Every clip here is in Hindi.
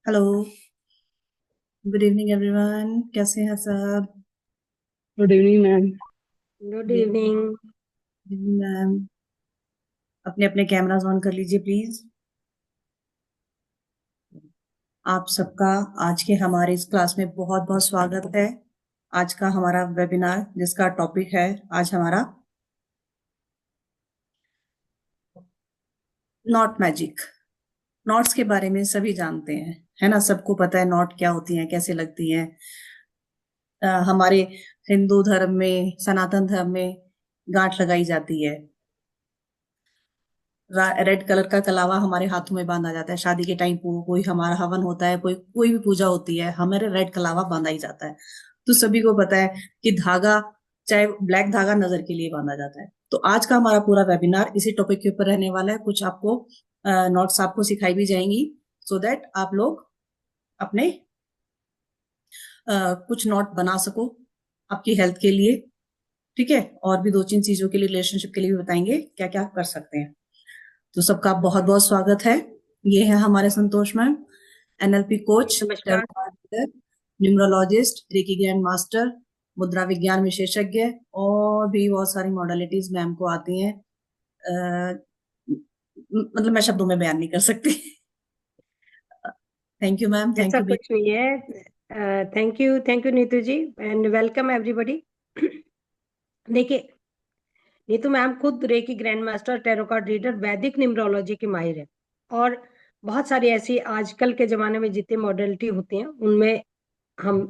हेलो। गुड इवनिंग एवरीवन, कैसे हैं सब? Good evening ma'am. Good good evening. Evening ma'am. अपने अपने कैमरास ऑन कर लीजिए प्लीज। आप सबका आज के हमारे इस क्लास में बहुत बहुत स्वागत है। आज का हमारा वेबिनार जिसका टॉपिक है आज हमारा नॉट मैजिक। नॉट्स के बारे में सभी जानते हैं, है ना? सबको पता है नॉट क्या होती हैं, कैसे लगती हैं। हमारे हिंदू धर्म में, सनातन धर्म में गांठ लगाई जाती है। रेड कलर का कलावा हमारे हाथों में बांधा जाता है शादी के टाइम को, कोई हमारा हवन होता है, कोई कोई भी पूजा होती है, हमारे रेड कलावा बांधा ही जाता है। तो सभी को पता है कि धागा, चाहे ब्लैक धागा, नजर के लिए बांधा जाता है। तो आज का हमारा पूरा वेबिनार इसी टॉपिक के ऊपर रहने वाला है। कुछ आपको नोट्स आपको सिखाई भी जाएंगी, सो दैट आप लोग अपने कुछ नोट बना सको आपकी हेल्थ के लिए। ठीक है, और भी दो तीन चीजों के लिए, रिलेशनशिप के लिए भी बताएंगे क्या क्या कर सकते हैं। तो सबका बहुत बहुत स्वागत है। ये है हमारे संतोष मैम, एनएलपी कोच, नमस्कार। टेरोटाइटर, न्यूमरोलॉजिस्ट, रेकी ग्रैंड मास्टर, मुद्रा विज्ञान विशेषज्ञ, और भी बहुत सारी मॉडलिटीज मैम को आती हैं। अ, मतलब मैं शब्दों में बयान नहीं कर सकती। थैंक यू मैम, थैंक ऐसा यू। कुछ नहीं है। Thank you Neetu ji and welcome everybody. देखिए, नीतू मैम खुद reiki grand master, tarot card reader, वैदिक न्यूमरोलॉजी की माहिर है। और बहुत सारी ऐसी आजकल के जमाने में जितनी मॉडलिटी होती हैं उनमें हम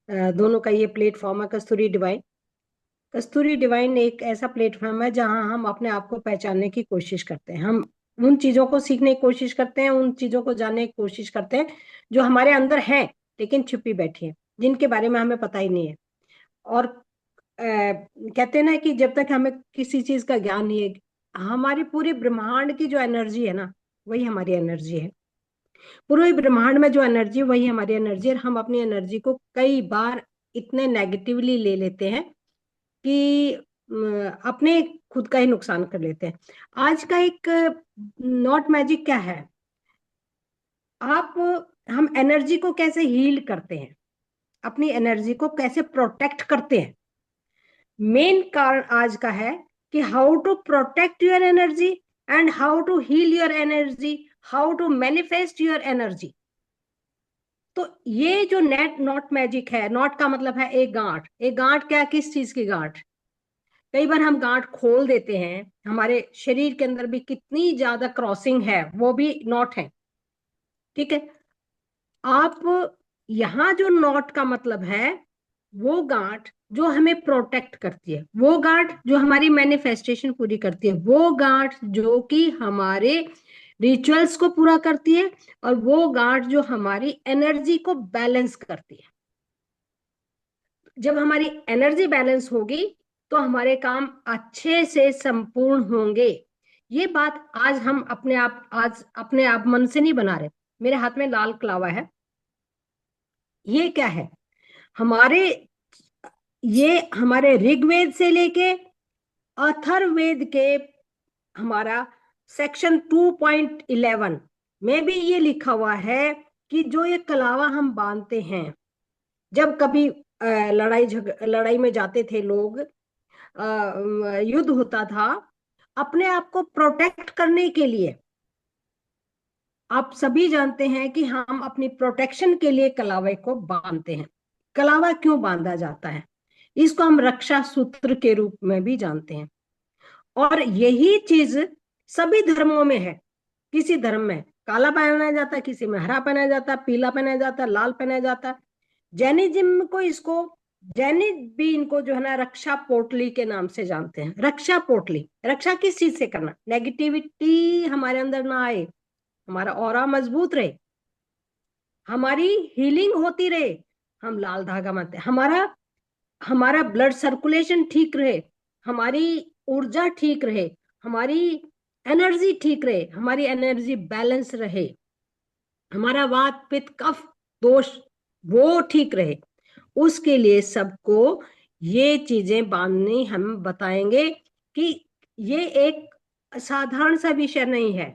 दोनों का ये प्लेटफॉर्म है कस्तूरी डिवाइन। कस्तूरी डिवाइन एक ऐसा प्लेटफॉर्म है जहां हम अपने आप को पहचानने की कोशिश करते हैं। हम उन चीजों को सीखने की कोशिश करते हैं, उन चीजों को जानने की कोशिश करते हैं जो हमारे अंदर हैं लेकिन छुपी बैठी हैं, जिनके बारे में हमें पता ही नहीं है। और कहते हैं ना कि जब तक हमें किसी चीज का ज्ञान नहीं है, हमारी पूरी ब्रह्मांड की जो एनर्जी है ना, वही हमारी एनर्जी है। पूरे ब्रह्मांड में जो एनर्जी वही हमारी एनर्जी है। हम अपनी एनर्जी को कई बार इतने नेगेटिवली ले लेते हैं कि अपने खुद का ही नुकसान कर लेते हैं। आज का एक नॉट मैजिक क्या है, आप हम एनर्जी को कैसे हील करते हैं, अपनी एनर्जी को कैसे प्रोटेक्ट करते हैं। मेन कारण आज का है कि how to protect your energy and how to heal your energy, how to manifest your energy. तो ये जो नेट नॉट मैजिक है, नॉट का मतलब है एक गांठ। एक गांठ क्या, किस चीज की गांठ? कई बार हम गांठ खोल देते हैं, हमारे शरीर के अंदर भी कितनी ज्यादा क्रॉसिंग है, वो भी नॉट है। ठीक है, आप यहां जो नॉट का मतलब है, वो गांठ जो हमें प्रोटेक्ट करती है, वो गांठ जो हमारी मैनिफेस्टेशन पूरी करती है, वो गांठ जो कि हमारे रिचुअल्स को पूरा करती है, और वो गांठ जो हमारी एनर्जी को बैलेंस करती है। जब हमारी एनर्जी बैलेंस होगी तो हमारे काम अच्छे से संपूर्ण होंगे। ये बात आज अपने आप मन से नहीं बना रहे। मेरे हाथ में लाल कलावा है। ये क्या है? हमारे ये हमारे ऋग्वेद से लेके अथर्ववेद के, हमारा सेक्शन 2.11 में भी ये लिखा हुआ है कि जो ये कलावा हम बांधते हैं, जब कभी लड़ाई में जाते थे लोग, युद्ध होता था, अपने आप को प्रोटेक्ट करने के लिए, आप सभी जानते हैं कि हम अपनी प्रोटेक्शन के लिए कलावे को बांधते हैं। कलावा क्यों बांधा जाता है? इसको हम रक्षा सूत्र के रूप में भी जानते हैं। और यही चीज सभी धर्मों में है। किसी धर्म में काला पहनाया जाता है, किसी में हरा पहनाया जाता है, पीला पहनाया जाता है, लाल पहनाया जाता है। जैनिज्म को इसको जैनिक भी इनको जो है ना रक्षा पोटली के नाम से जानते हैं। रक्षा पोटली, रक्षा किस चीज से करना? नेगेटिविटी हमारे अंदर ना आए, हमारा ऑरा मजबूत रहे, हमारी हीलिंग होती रहे। हम लाल धागा मानते हैं। हमारा हमारा ब्लड सर्कुलेशन ठीक रहे, हमारी ऊर्जा ठीक रहे, हमारी एनर्जी ठीक रहे, हमारी एनर्जी बैलेंस रहे, हमारा वात पित्त कफ दोष वो ठीक रहे। उसके लिए सबको ये चीजें बांधनी हम बताएंगे कि ये एक साधारण सा विषय नहीं है।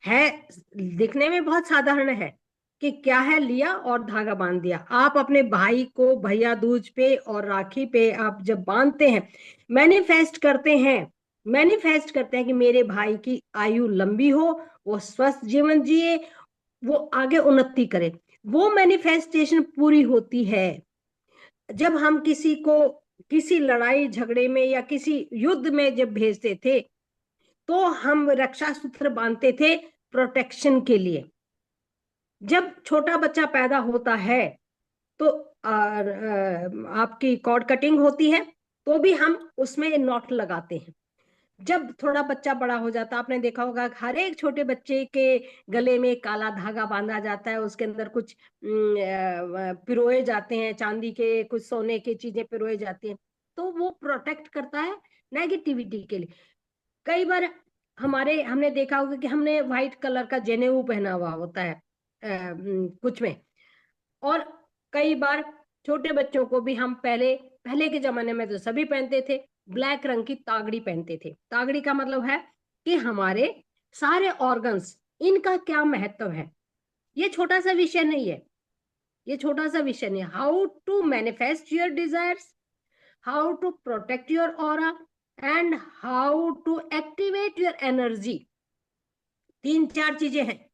है, दिखने में बहुत साधारण है कि क्या है, लिया और धागा बांध दिया। आप अपने भाई को भैया दूज पे और राखी पे आप जब बांधते हैं, मैनिफेस्ट करते हैं, मैनिफेस्ट करते हैं कि मेरे भाई की आयु लंबी हो, वो स्वस्थ जीवन जिए, वो आगे उन्नति करे। वो मैनिफेस्टेशन पूरी होती है जब हम किसी को किसी लड़ाई झगड़े में या किसी युद्ध में जब भेजते थे, तो हम रक्षा सूत्र बांधते थे प्रोटेक्शन के लिए। जब छोटा बच्चा पैदा होता है तो आपकी कॉर्ड कटिंग होती है, तो भी हम उसमें नॉट लगाते हैं। जब थोड़ा बच्चा बड़ा हो जाता है, आपने देखा होगा हर एक छोटे बच्चे के गले में काला धागा बांधा जाता है, उसके अंदर कुछ पिरोए जाते हैं, चांदी के कुछ सोने की चीजें पिरोए जाती हैं, तो वो प्रोटेक्ट करता है नेगेटिविटी के लिए। कई बार हमने देखा होगा कि हमने व्हाइट कलर का जनेऊ पहना हुआ होता है कुछ में, और कई बार छोटे बच्चों को भी हम पहले पहले के जमाने में तो सभी पहनते थे, ब्लैक रंग की तागड़ी पहनते थे। तागड़ी का मतलब है कि हमारे सारे ऑर्गन्स, इनका क्या महत्व है। ये छोटा सा विषय नहीं है, ये छोटा सा विषय नहीं। How to manifest your desires, how to protect your aura, and how to activate your energy. तीन चार चीजें हैं,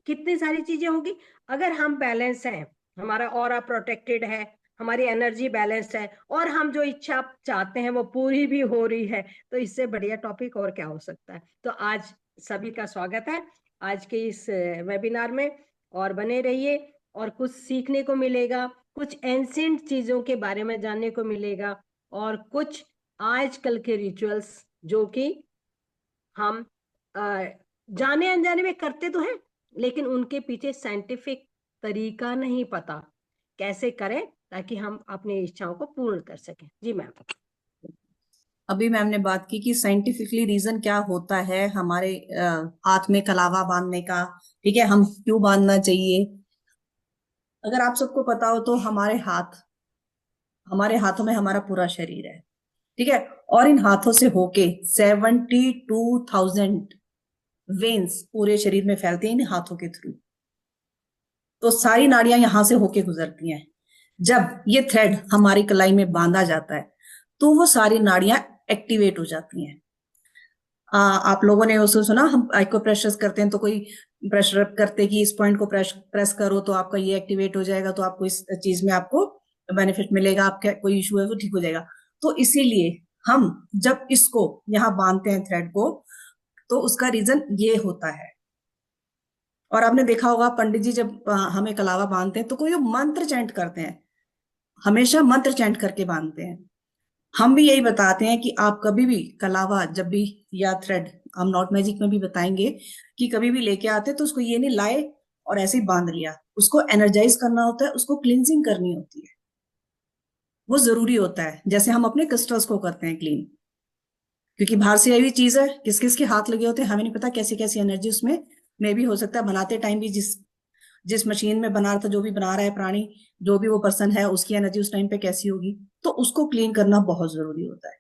कितनी सारी चीजें होगी। अगर हम बैलेंस हैं, हमारा ऑरा प्रोटेक्टेड है, हमारी एनर्जी बैलेंस्ड है, और हम जो इच्छा चाहते हैं वो पूरी भी हो रही है, तो इससे बढ़िया टॉपिक और क्या हो सकता है। तो आज सभी का स्वागत है आज के इस वेबिनार में, और बने रहिए, और कुछ सीखने को मिलेगा, कुछ एंशिएंट चीजों के बारे में जानने को मिलेगा, और कुछ आजकल के रिचुअल्स जो कि हम जाने अनजाने में करते तो हैं, लेकिन उनके पीछे साइंटिफिक तरीका नहीं पता, कैसे करें ताकि हम अपनी इच्छाओं को पूर्ण कर सकें। जी मैम। अभी मैम ने बात की कि साइंटिफिकली रीजन क्या होता है हमारे हाथ में कलावा बांधने का। ठीक है, हम क्यों बांधना चाहिए। अगर आप सबको पता हो तो हमारे हाथों में हमारा पूरा शरीर है। ठीक है, और इन हाथों से होके 72,000 वेन्स पूरे शरीर में फैलती हैं इन हाथों के थ्रू। तो सारी नाड़ियां यहां से होके गुजरती हैं। जब ये थ्रेड हमारी कलाई में बांधा जाता है तो वो सारी नाड़ियां एक्टिवेट हो जाती हैं। आप लोगों ने उसको सुना, हम आइको प्रेशर करते हैं तो कोई प्रेशर करते कि इस पॉइंट को प्रेस करो तो आपका ये एक्टिवेट हो जाएगा, तो आपको इस चीज में आपको बेनिफिट मिलेगा, आपका कोई इशू है वो ठीक हो जाएगा। तो इसीलिए हम जब इसको यहाँ बांधते हैं थ्रेड को, तो उसका रीजन ये होता है। और आपने देखा होगा पंडित जी जब हमें कलावा बांधते हैं तो कोई मंत्र चैंट करते हैं, हमेशा मंत्र चैंट करके बांधते हैं। हम भी यही बताते हैं कि आप कभी भी कलावा जब भी, या थ्रेड, हम नॉट मैजिक में भी बताएंगे कि कभी भी लेके आते तो उसको ये नहीं लाए और ऐसे ही बांध लिया, उसको एनर्जाइज करना होता है, उसको क्लींजिंग करनी होती है, वो जरूरी होता है। जैसे हम अपने क्रिस्टल्स को करते हैं क्लीन, क्योंकि बाहर से आई हुई चीज है, किस किस के हाथ लगे होते हैं हमें नहीं पता, कैसी कैसी एनर्जी उसमें में भी हो सकता है। बनाते टाइम भी जिस जिस मशीन में बना रहा था, जो भी बना रहा है प्राणी, जो भी वो पर्सन है, उसकी एनर्जी उस टाइम पे कैसी होगी, तो उसको क्लीन करना बहुत जरूरी होता है,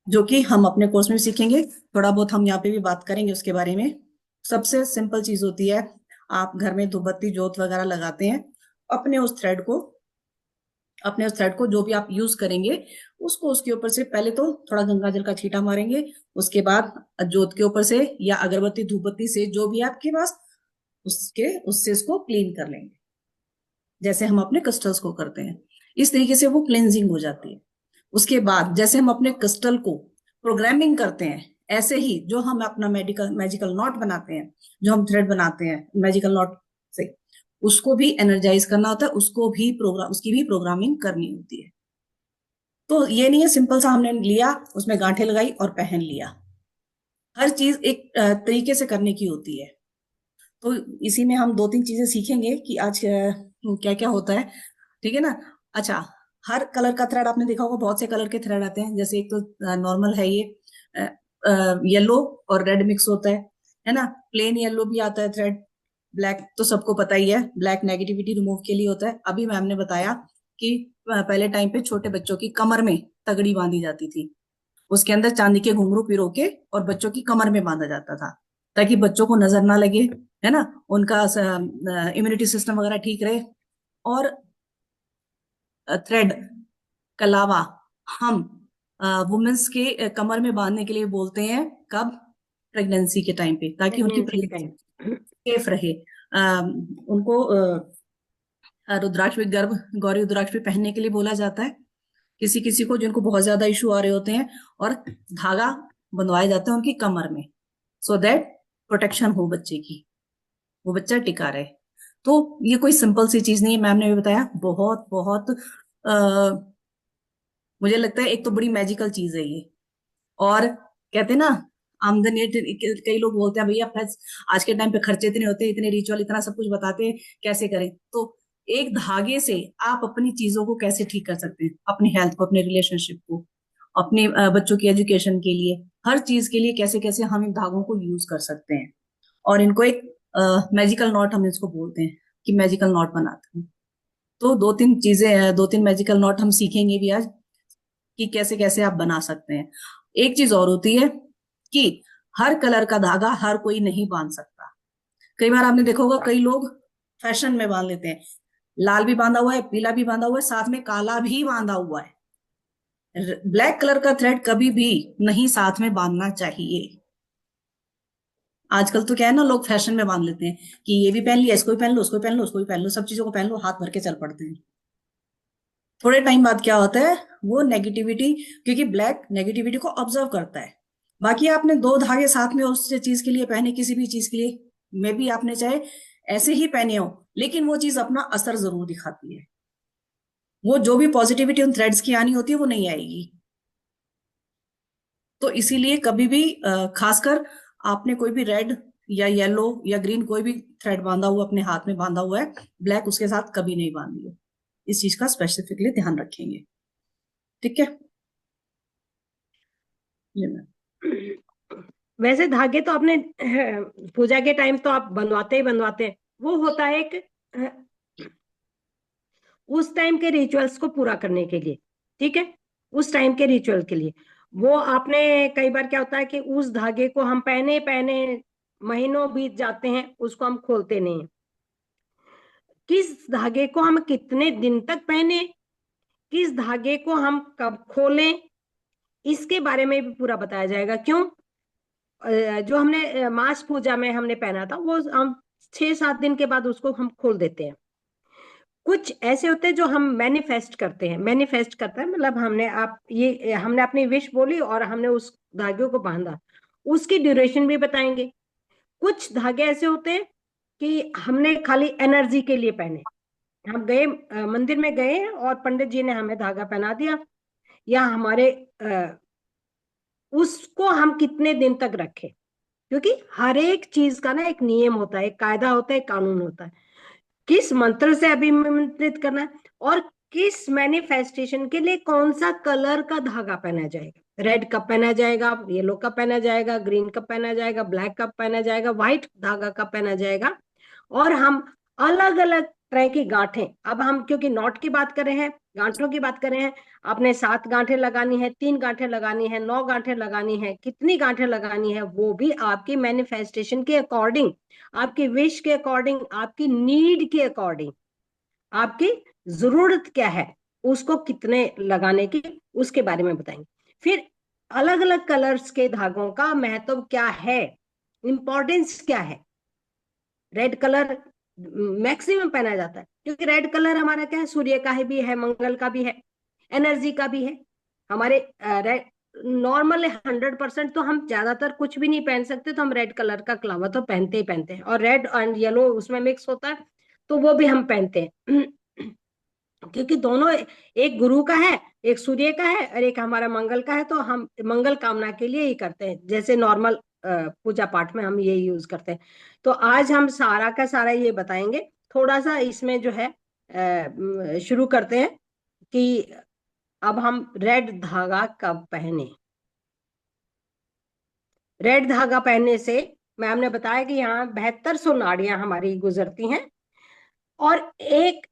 जो कि हम अपने कोर्स में भी सीखेंगे। थोड़ा बहुत हम यहाँ पे भी बात करेंगे उसके बारे में। सबसे सिंपल चीज होती है, आप घर में धूपबत्ती जोत वगैरह लगाते हैं, अपने उस थ्रेड को अपने उस थ्रेड को जो भी आप यूज करेंगे उसको उसके ऊपर से पहले तो थोड़ा गंगा जल का छींटा मारेंगे, उसके बाद जोत के ऊपर से या अगरबत्ती धूपबत्ती से जो भी आपके पास, उससे इसको क्लीन कर लेंगे, जैसे हम अपने क्रिस्टल्स को करते हैं। इस तरीके से वो क्लेंजिंग हो जाती है। उसके बाद जैसे हम अपने क्रिस्टल को प्रोग्रामिंग करते हैं, ऐसे ही जो हम अपना मैजिकल नॉट बनाते हैं, जो हम थ्रेड बनाते हैं मैजिकल नॉट से, उसको भी एनर्जाइज करना होता है, उसकी भी प्रोग्रामिंग करनी होती है। तो ये नहीं है सिंपल सा हमने लिया, उसमें गांठें लगाई और पहन लिया। हर चीज एक तरीके से करने की होती है। तो इसी में हम दो तीन चीजें सीखेंगे कि आज क्या क्या होता है। ठीक है ना। अच्छा, हर कलर का थ्रेड आपने देखा होगा, बहुत से कलर के थ्रेड आते हैं। जैसे एक तो नॉर्मल है, ये येलो और रेड मिक्स होता है ना। प्लेन येलो भी आता है थ्रेड। ब्लैक तो सबको पता ही है, ब्लैक नेगेटिविटी रिमूव के लिए होता है। अभी मैम ने बताया कि पहले टाइम पे छोटे बच्चों की कमर में तगड़ी बांधी जाती थी, उसके अंदर चांदी के घुंघरू पिरो के और बच्चों की कमर में बांधा जाता था। ताकि बच्चों को नजर ना लगे, है ना, उनका इम्यूनिटी सिस्टम वगैरह ठीक रहे। और थ्रेड कलावा हम वुमेन्स के कमर में बांधने के लिए बोलते हैं, कब? प्रेगनेंसी के टाइम पे, ताकि उनकी प्रेगनेंसी के प्रेगनेंसी टाइम। सेफ रहे। उनको रुद्राक्ष भी, गर्भ गौरी रुद्राक्ष भी पहनने के लिए बोला जाता है किसी किसी को जिनको बहुत ज्यादा इशू आ रहे होते हैं, और धागा बंधवाए जाते हैं उनकी कमर में, सो दैट प्रोटेक्शन हो बच्चे की, वो बच्चा टिका रहे। तो ये कोई सिंपल सी चीज नहीं है, मैम ने भी बताया, बहुत बहुत मुझे लगता है एक तो बड़ी मैजिकल चीज है ये। और कहते हैं ना, आमदनी, कई लोग बोलते हैं भैया आज के टाइम पे खर्चे इतने होते हैं, इतने रिचुअल, इतना सब कुछ बताते हैं, कैसे करें? तो एक धागे से आप अपनी चीजों को कैसे ठीक कर सकते हैं, अपनी हेल्थ को, अपने रिलेशनशिप को, अपने बच्चों की एजुकेशन के लिए, हर चीज के लिए कैसे कैसे हम इन धागों को यूज कर सकते हैं। और इनको एक मैजिकल नॉट हम इसको बोलते हैं, कि मैजिकल नॉट बनाते हैं। तो दो तीन चीजें हैं, दो तीन मैजिकल नॉट हम सीखेंगे भी आज, कि कैसे कैसे आप बना सकते हैं। एक चीज और होती है कि हर कलर का धागा हर कोई नहीं बांध सकता। कई बार आपने देखा होगा, कई लोग फैशन में बांध लेते हैं, लाल भी बांधा हुआ है, पीला भी बांधा हुआ है, साथ में काला भी बांधा हुआ है। ब्लैक कलर का थ्रेड कभी भी नहीं साथ में बांधना चाहिए। आजकल तो क्या है ना, लोग फैशन में बांध लेते हैं कि ये भी पहन लिया, इसको भी पहन लो, उसको भी पहन लो, उसको भी पहन लो, सब चीजों को पहन लो, हाथ भर के चल पड़ते हैं। थोड़े टाइम बाद क्या होता है, वो नेगेटिविटी, क्योंकि ब्लैक नेगेटिविटी को ऑब्जर्व करता है। बाकी आपने दो धागे साथ में उस चीज के लिए पहने, किसी भी चीज के लिए, मे भी आपने चाहे ऐसे ही पहने हो, लेकिन वो चीज अपना असर जरूर दिखाती है। वो जो भी पॉजिटिविटी उन थ्रेड्स की आनी होती है वो नहीं आएगी। तो इसीलिए कभी भी खासकर आपने कोई भी रेड या येलो या ग्रीन कोई भी थ्रेड बांधा हुआ, अपने हाथ में बांधा हुआ है, ब्लैक उसके साथ कभी नहीं बांधिए। इस चीज का स्पेसिफिकली ध्यान रखेंगे, ठीक है? जी मैम। वैसे धागे तो आपने पूजा के टाइम तो आप बनवाते ही बनवाते हैं, वो होता है एक उस टाइम के रिचुअल्स को पूरा करने के लिए, ठीक है, उस टाइम के रिचुअल के लिए। वो आपने, कई बार क्या होता है कि उस धागे को हम पहने पहने महीनों बीत जाते हैं, उसको हम खोलते नहीं हैं। किस धागे को हम कितने दिन तक पहने, किस धागे को हम कब खोलें, इसके बारे में भी पूरा बताया जाएगा। क्यों? जो हमने मास पूजा में हमने पहना था, वो हम 6-7 दिन के बाद उसको हम खोल देते हैं। कुछ ऐसे होते हैं जो हम मैनिफेस्ट करते हैं, मैनिफेस्ट करता है मतलब हमने अपनी विश बोली और हमने उस धागे को बांधा, उसकी ड्यूरेशन भी बताएंगे। कुछ धागे ऐसे होते हैं कि हमने खाली एनर्जी के लिए पहने, हम गए मंदिर में गए और पंडित जी ने हमें धागा पहना दिया, या हमारे उसको हम कितने दिन तक रखें, क्योंकि हर एक चीज का ना एक नियम होता है, एक कायदा होता है, एक कानून होता है। किस मंत्र से अभिमंत्रित करना है, और किस मैनिफेस्टेशन के लिए कौन सा कलर का धागा पहना जाएगा, रेड कब पहना जाएगा, येलो कब पहना जाएगा, ग्रीन कब पहना जाएगा, ब्लैक कब पहना जाएगा, व्हाइट धागा कब पहना जाएगा। और हम अलग अलग तरह की गांठें, अब हम क्योंकि नॉट की बात कर रहे हैं, गांठों की बात कर रहे हैं, आपने 7 गांठें लगानी है, 3 गांठें लगानी है, 9 गांठें लगानी है, कितनी गांठें लगानी है, वो भी आपकी मैनिफेस्टेशन के अकॉर्डिंग, आपकी विश के अकॉर्डिंग, आपकी नीड के अकॉर्डिंग, आपकी जरूरत क्या है, उसको कितने लगाने की, उसके बारे में बताएंगे। फिर अलग अलग कलर्स के धागों का महत्व क्या है, इंपॉर्टेंस क्या है। रेड कलर मैक्सिमम पहना जाता है, क्योंकि रेड कलर हमारा क्या है, सूर्य का है भी है, मंगल का भी है, एनर्जी का भी है। हमारे नॉर्मल 100% तो हम ज्यादातर कुछ भी नहीं पहन सकते, तो हम रेड कलर का कलावा तो पहनते ही पहनते हैं, और रेड एंड येलो उसमें मिक्स होता है, तो वो भी हम पहनते हैं। क्योंकि दोनों, एक गुरु का है, एक सूर्य का है, और एक हमारा मंगल का है, तो हम मंगल कामना के लिए ही करते हैं, जैसे नॉर्मल पूजा पाठ में हम ये यूज करते हैं। तो आज हम सारा का सारा ये बताएंगे। थोड़ा सा इसमें जो है शुरू करते हैं कि अब हम रेड धागा कब पहने। रेड धागा पहनने से मैम ने बताया कि यहाँ 7200 नाड़ियां हमारी गुजरती हैं, और एक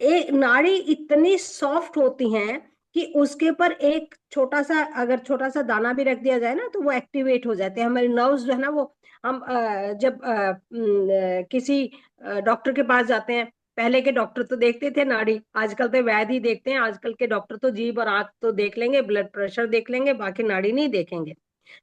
एक नाड़ी इतनी सॉफ्ट होती हैं कि उसके ऊपर एक छोटा सा, अगर छोटा सा दाना भी रख दिया जाए ना, तो वो एक्टिवेट हो जाते हैं हमारे नर्व्स जो है ना, वो हम जब किसी डॉक्टर के पास जाते हैं, पहले के डॉक्टर तो देखते थे नाड़ी, आजकल तो वैद्य ही देखते हैं। आजकल के डॉक्टर तो जीभ और आंख तो देख लेंगे, ब्लड प्रेशर देख लेंगे, बाकी नाड़ी नहीं देखेंगे।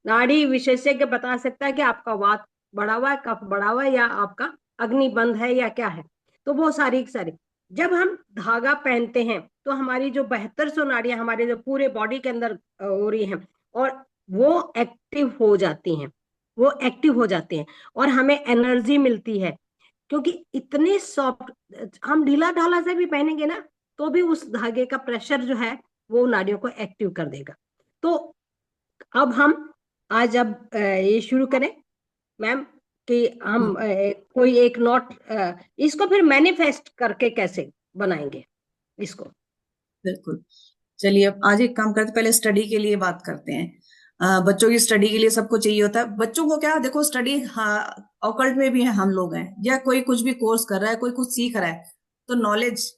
नाड़ी विशेषज्ञ बता सकता है कि आपका वात बढ़ा हुआ है, कफ बढ़ा हुआ है, या आपका अग्नि बंद है, या क्या है। तो वो सारी की सारी, जब हम धागा पहनते हैं तो हमारी जो 7200 नाड़ियां हमारे जो पूरे बॉडी के अंदर हो रही हैं, और वो एक्टिव हो जाती हैं, वो एक्टिव हो जाती हैं, और हमें एनर्जी मिलती है। क्योंकि इतने सॉफ्ट, हम ढीला ढाला से भी पहनेंगे ना, तो भी उस धागे का प्रेशर जो है वो नाड़ियों को एक्टिव कर देगा। तो अब हम आज अब ये शुरू करें मैम, कि हम कोई एक नोट, इसको फिर मैनिफेस्ट करके कैसे बनाएंगे इसको। बिल्कुल। चलिए अब आज एक काम करते, पहले स्टडी के लिए बात करते हैं। बच्चों की स्टडी के लिए सबको चाहिए होता है। बच्चों को क्या, देखो स्टडी, हाँ ऑकल्ट में भी है, हम लोग हैं, या कोई कुछ भी कोर्स कर रहा है, कोई कुछ सीख रहा है, तो knowledge,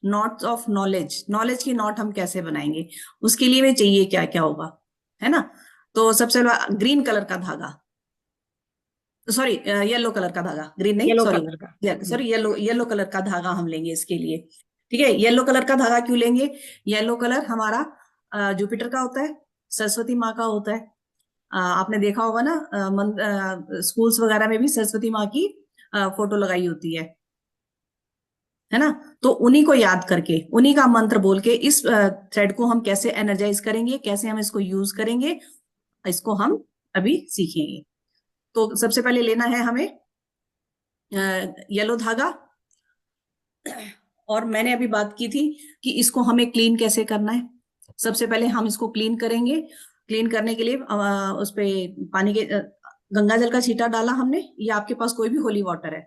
knots of knowledge, knowledge की नॉट हम कैसे बनाएंगे, उसके लिए भी चाहिए क्या क्या होगा, है ना। तो सबसे पहले ग्रीन कलर का धागा, सॉरी येलो कलर का धागा, ग्रीन नहीं, येलो सॉरी, कलर का। सॉरी येलो, येलो कलर का धागा हम लेंगे इसके लिए। ठीक है, येलो कलर का धागा क्यों लेंगे? येलो कलर हमारा जुपिटर का होता है, सरस्वती माँ का होता है। आपने देखा होगा ना, स्कूल्स वगैरह में भी सरस्वती माँ की फोटो लगाई होती है ना। तो उन्हीं को याद करके, उन्हीं का मंत्र बोल के इस थ्रेड को हम कैसे एनर्जाइज करेंगे, कैसे हम इसको यूज करेंगे, इसको हम अभी सीखेंगे। तो सबसे पहले लेना है हमें येलो धागा। और मैंने अभी बात की थी कि इसको हमें क्लीन कैसे करना है। सबसे पहले हम इसको क्लीन करेंगे। क्लीन करने के लिए उस पे पानी के गंगा जल का छींटा डाला हमने, या आपके पास कोई भी होली वाटर है,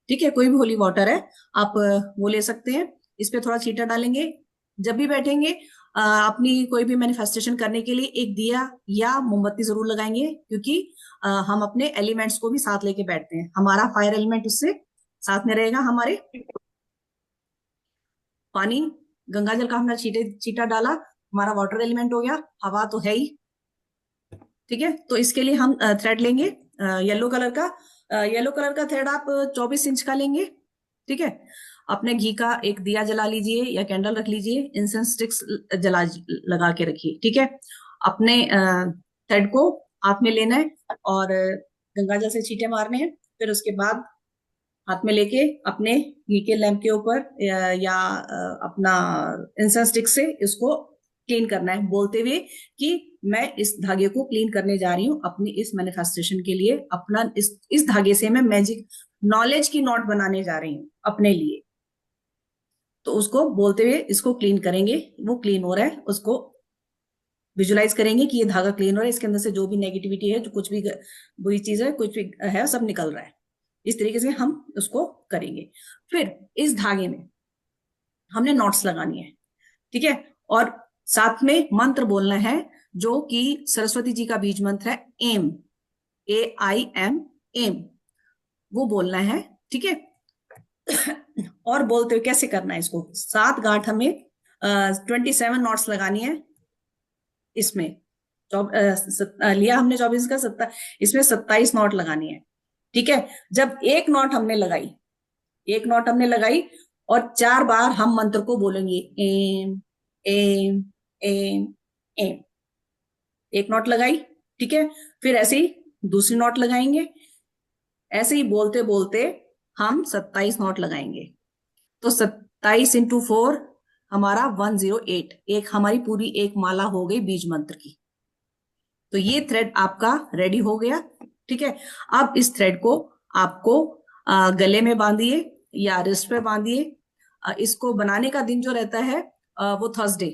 ठीक है, कोई भी होली वाटर है, आप वो ले सकते हैं। इस पे थोड़ा छींटा डालेंगे। जब भी बैठेंगे अपनी कोई भी मैनिफेस्टेशन करने के लिए एक दिया या मोमबत्ती जरूर लगाएंगे, क्योंकि हम अपने एलिमेंट्स को भी साथ लेके बैठते हैं। हमारा फायर एलिमेंट उससे साथ में रहेगा हमारे। पानी, गंगा जल का हमने छींटा डाला, हमारा वाटर एलिमेंट हो गया, हवा तो है ही। ठीक है, तो इसके लिए हम थ्रेड लेंगे येलो कलर का। येलो कलर का थ्रेड आप 24 इंच का लेंगे। ठीक है, अपने घी का एक दिया जला लीजिए या कैंडल रख लीजिए, इंसेंस स्टिक्स जला लगा के रखिए। ठीक है, अपने थ्रेड को हाथ में लेना है और गंगा जल से छींटे मारने हैं। फिर उसके बाद हाथ में लेके अपने घी के लैंप के ऊपर या अपना इंसेंस स्टिक से इसको क्लीन करना है, बोलते हुए कि मैं इस धागे को क्लीन करने जा रही हूँ अपनी इस मैनिफेस्टेशन के लिए। अपना इस धागे से मैं मैजिक नॉलेज की नोट बनाने जा रही हूँ अपने लिए। तो उसको बोलते हुए इसको क्लीन करेंगे। वो क्लीन हो रहा है, उसको विजुलाइज करेंगे कि ये धागा क्लीन हो रहा है, इसके अंदर से जो भी नेगेटिविटी है, जो कुछ भी बुरी चीज है, कुछ भी है, सब निकल रहा है। इस तरीके से हम उसको करेंगे। फिर इस धागे में हमने नॉट्स लगानी है। ठीक है, और साथ में मंत्र बोलना है, जो कि सरस्वती जी का बीज मंत्र है, एम, AIM, एम, वो बोलना है। ठीक है, और बोलते हुए कैसे करना है इसको, 7 गांठ हमें 27 नॉट्स लगानी है इसमें। लिया हमने 24 का, इसमें 27 नॉट लगानी है। ठीक है, जब एक नॉट हमने लगाई, एक नॉट हमने लगाई, और 4 बार हम मंत्र को बोलेंगे, एम एम एम एम। एक नॉट लगाई, ठीक है, फिर ऐसे ही दूसरी नॉट लगाएंगे। ऐसे ही बोलते बोलते हम 27 नॉट लगाएंगे। तो 27 × 4 हमारा 108, एक हमारी पूरी एक माला हो गई बीज मंत्र की। तो ये थ्रेड आपका रेडी हो गया। ठीक है, अब इस थ्रेड को आपको गले में बांधिए या रिस्ट पे बांधिए। इसको बनाने का दिन जो रहता है वो थर्सडे,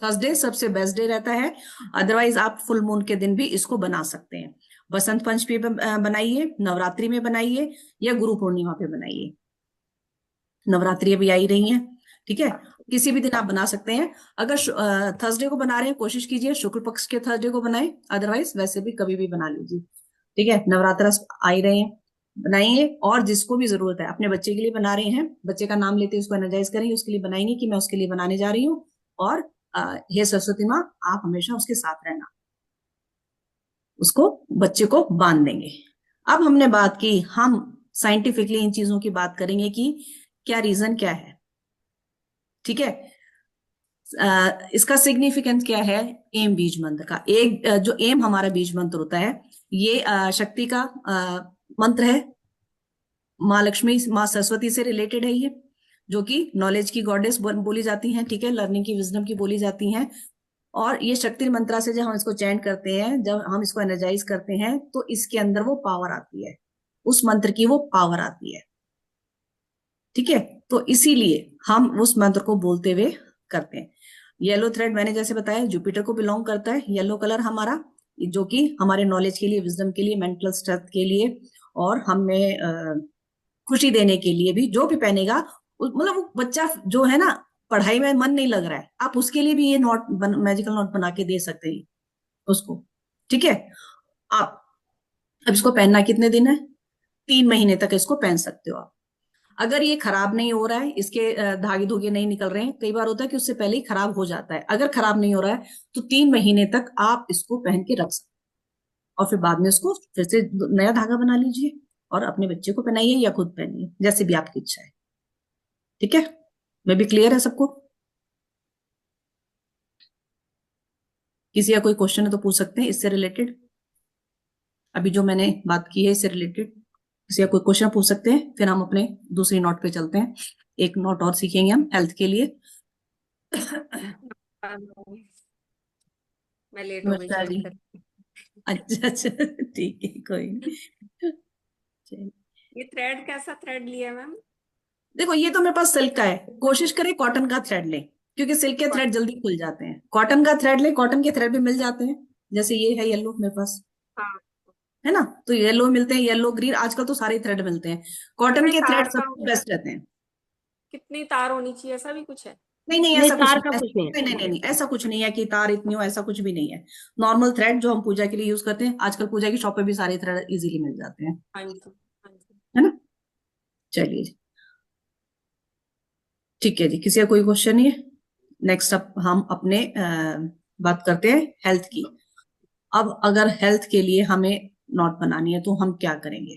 थर्सडे सबसे बेस्ट डे रहता है। अदरवाइज आप फुल मून के दिन भी इसको बना सकते हैं। बसंत पंचमी पे बनाइए, नवरात्रि में बनाइए, या गुरु पूर्णिमा पे बनाइए। नवरात्रि अभी आई रही है, ठीक है, किसी भी दिन आप बना सकते हैं। अगर थर्सडे को बना रहे हैं, कोशिश कीजिए शुक्ल पक्ष के थर्सडे को बनाएं, अदरवाइज वैसे भी कभी भी बना लीजिए। ठीक है, नवरात्र आ ही रहे हैं, बनाइए, और जिसको भी जरूरत है अपने बच्चे के लिए बना रहे हैं, बच्चे का नाम लेते हैं उसको एनर्जाइज करेंगे, उसके लिए बनाएंगे कि मैं उसके लिए बनाने जा रही हूँ, और हे सरस्वती माँ आप हमेशा उसके साथ रहना, उसको बच्चे को बांध देंगे। अब हमने बात की, हम साइंटिफिकली इन चीजों की बात करेंगे कि क्या रीजन क्या है, ठीक है। इसका सिग्निफिकेंस क्या है एम बीज मंत्र का। एक जो एम हमारा बीज मंत्र होता है, ये शक्ति का मंत्र है, माँ लक्ष्मी माँ सरस्वती से रिलेटेड है ये, जो कि नॉलेज की गॉडेस बोली जाती हैं, ठीक है, लर्निंग की विजडम की बोली जाती हैं। और ये शक्ति मंत्रा से जब हम इसको चैंट करते हैं, जब हम इसको एनर्जाइज करते हैं, तो इसके अंदर वो पावर आती है, उस मंत्र की वो पावर आती है, ठीक है। तो इसीलिए हम उस मंत्र को बोलते हुए करते हैं। येलो थ्रेड मैंने जैसे बताया जुपिटर को बिलोंग करता है, येलो कलर हमारा, जो कि हमारे नॉलेज के लिए, विजडम के लिए, मेंटल स्ट्रेंथ के लिए, और हमें खुशी देने के लिए भी, जो भी पहनेगा मतलब वो बच्चा जो है ना, पढ़ाई में मन नहीं लग रहा है, आप उसके लिए भी ये मैजिकल नोट बना के दे सकते हैं उसको, ठीक है। आप अब इसको पहनना कितने दिन है, 3 महीने तक इसको पहन सकते हो आप। अगर ये खराब नहीं हो रहा है, इसके धागे धुगे नहीं निकल रहे हैं, कई बार होता है कि उससे पहले ही खराब हो जाता है, अगर खराब नहीं हो रहा है तो 3 महीने तक आप इसको पहन के रख सकते हैं, और फिर बाद में उसको फिर से नया धागा बना लीजिए और अपने बच्चे को पहनाइए या खुद पहनिए, जैसे भी आपकी इच्छा है, ठीक है। मैं भी क्लियर है सबको? किसी का कोई क्वेश्चन है तो पूछ सकते हैं इससे रिलेटेड, अभी जो मैंने बात की है इससे रिलेटेड किसी का कोई क्वेश्चन पूछ सकते हैं, फिर हम अपने दूसरी नोट पे चलते हैं। एक नोट और सीखेंगे हम हेल्थ के लिए। मैं लेट हो गई नमस्कार जी। ज्वाइन कर। अच्छा अच्छा, ठीक है, कोई नहीं। चलिए। ये थ्रेड कैसा थ्रेड लिया मैम? देखो ये तो मेरे पास सिल्क का है, कोशिश करें कॉटन का थ्रेड लें, क्योंकि सिल्क के थ्रेड जल्दी खुल जाते हैं। कॉटन का थ्रेड लें, कॉटन के थ्रेड भी मिल जाते हैं, जैसे ये है येलो मेरे पास, हाँ। है ना, तो येलो मिलते हैं, येलो ग्रीन, आजकल तो सारे थ्रेड मिलते हैं, कॉटन इसमें के थ्रेड तार का सबसे बेस्ट रहते हैं। कितनी तार होनी चाहिए, ऐसा भी कुछ है? नहीं नहीं, नहीं, ऐसा कुछ तार नहीं, का कुछ नहीं है। नहीं नहीं नहीं नहीं, ऐसा कुछ नहीं है कि तार इतनी हो, ऐसा कुछ भी नहीं है। नॉर्मल थ्रेड जो हम पूजा के लिए यूज करते हैं, आजकल पूजा की शॉप पे भी सारे थ्रेड इजीली मिल जाते हैं, हाँ जी, हाँ जी। है ना। चलिए जी, ठीक है जी, किसी का कोई क्वेश्चन नहीं है। नेक्स्ट अप हम अपने बात करते हैं हेल्थ की। अब अगर हेल्थ के लिए हमें नोट बनानी है तो हम क्या करेंगे।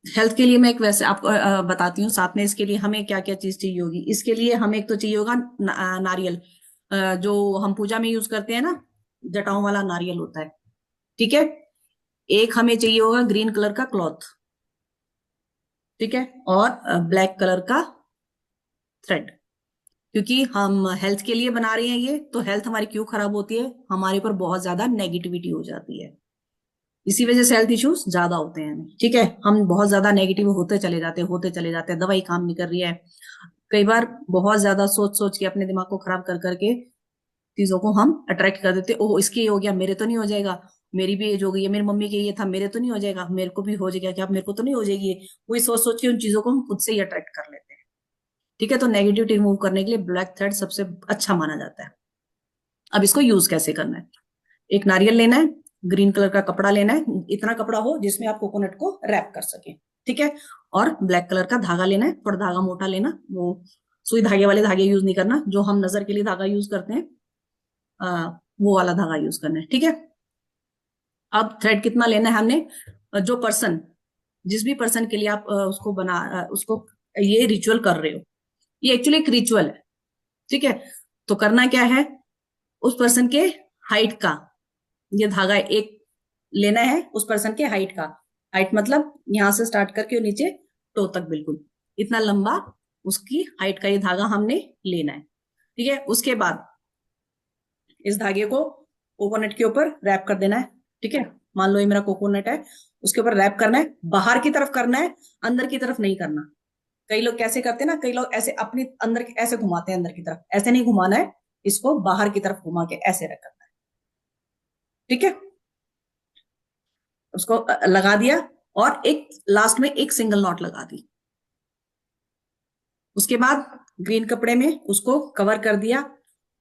हेल्थ के लिए मैं एक वैसे आपको बताती हूँ, साथ में इसके लिए हमें क्या क्या चीज चाहिए होगी। इसके लिए हमें एक तो चाहिए होगा नारियल, जो हम पूजा में यूज करते हैं ना, जटाओं वाला नारियल होता है, ठीक है। एक हमें चाहिए होगा ग्रीन कलर का क्लॉथ, ठीक है, और ब्लैक कलर का थ्रेड, क्योंकि हम हेल्थ के लिए बना रहे हैं ये, तो हेल्थ हमारी क्यों खराब होती है, हमारे ऊपर बहुत ज्यादा नेगेटिविटी हो जाती है, इसी वजह से हेल्थ इश्यूज ज्यादा होते हैं, ठीक है। हम बहुत ज्यादा नेगेटिव होते चले जाते हैं, दवाई काम नहीं कर रही है, कई बार बहुत ज्यादा सोच सोच के अपने दिमाग को खराब कर करके चीजों को हम अट्रैक्ट कर देते, ओह इसके ये हो गया मेरे तो नहीं हो जाएगा, मेरी भी एज हो गई है, मेरी मम्मी के ये था मेरे तो नहीं हो जाएगा, मेरे को भी हो जाएगा क्या, मेरे को तो नहीं हो जाएगी, वही सोच सोच के उन चीजों को हम खुद से ही अट्रैक्ट कर लेते हैं, ठीक है। तो नेगेटिविटी रिमूव करने के लिए ब्लैक थ्रेड सबसे अच्छा माना जाता है। अब इसको यूज कैसे करना है, एक नारियल लेना है, ग्रीन कलर का कपड़ा लेना है, इतना कपड़ा हो जिसमें आप कोकोनट को रैप कर सके, ठीक है। और ब्लैक कलर का धागा लेना है, थोड़ा धागा मोटा लेना, वो सुई धागे वाले धागे यूज नहीं करना, जो हम नजर के लिए धागा यूज करते हैं वो वाला धागा यूज करना है, ठीक है। अब थ्रेड कितना लेना है हमने, जो पर्सन, जिस भी पर्सन के लिए आप उसको ये रिचुअल कर रहे हो, ये एक्चुअली एक रिचुअल है, ठीक है। तो करना क्या है, उस पर्सन के हाइट का ये धागा एक लेना है, उस पर्सन के हाइट का, हाइट मतलब यहां से स्टार्ट करके और नीचे टो तक बिल्कुल इतना लंबा उसकी हाइट का ये धागा हमने लेना है, ठीक है। उसके बाद इस धागे को कोकोनट के ऊपर रैप कर देना है, ठीक है। मान लो ये मेरा कोकोनट है, उसके ऊपर रैप करना है, बाहर की तरफ करना है, अंदर की तरफ नहीं करना। कई लोग कैसे करते हैं ना, कई लोग ऐसे अपनी अंदर ऐसे घुमाते हैं अंदर की तरफ, ऐसे नहीं घुमाना है, इसको बाहर की तरफ घुमा के ऐसे रख करना है, ठीक है। उसको लगा दिया, और एक लास्ट में एक सिंगल नॉट लगा दी, उसके बाद ग्रीन कपड़े में उसको कवर कर दिया।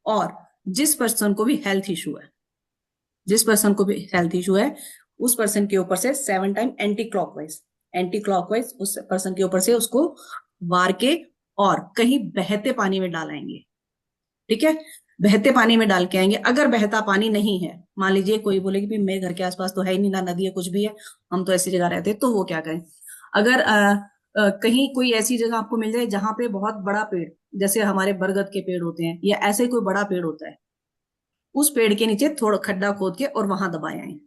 और जिस पर्सन को भी हेल्थ इशू है, जिस पर्सन को भी हेल्थ इशू है उस पर्सन के ऊपर से 7 टाइम एंटी क्लॉकवाइज उस पर्सन के ऊपर से उसको वार के और कहीं बहते पानी में डालाएंगे। ठीक है, बहते पानी में डाल के आएंगे। अगर बहता पानी नहीं है, मान लीजिए कोई बोले कि भाई मेरे घर के आसपास तो है ही नहीं, ना नदी है कुछ भी है, हम तो ऐसी जगह रहते हैं, तो वो क्या करें? अगर कहीं कोई ऐसी जगह आपको मिल जाए जहां पे बहुत बड़ा पेड़, जैसे हमारे बरगद के पेड़ होते हैं या ऐसे कोई बड़ा पेड़ होता है, उस पेड़ के नीचे थोड़ा खड्डा खोद के और वहां दबाए आए।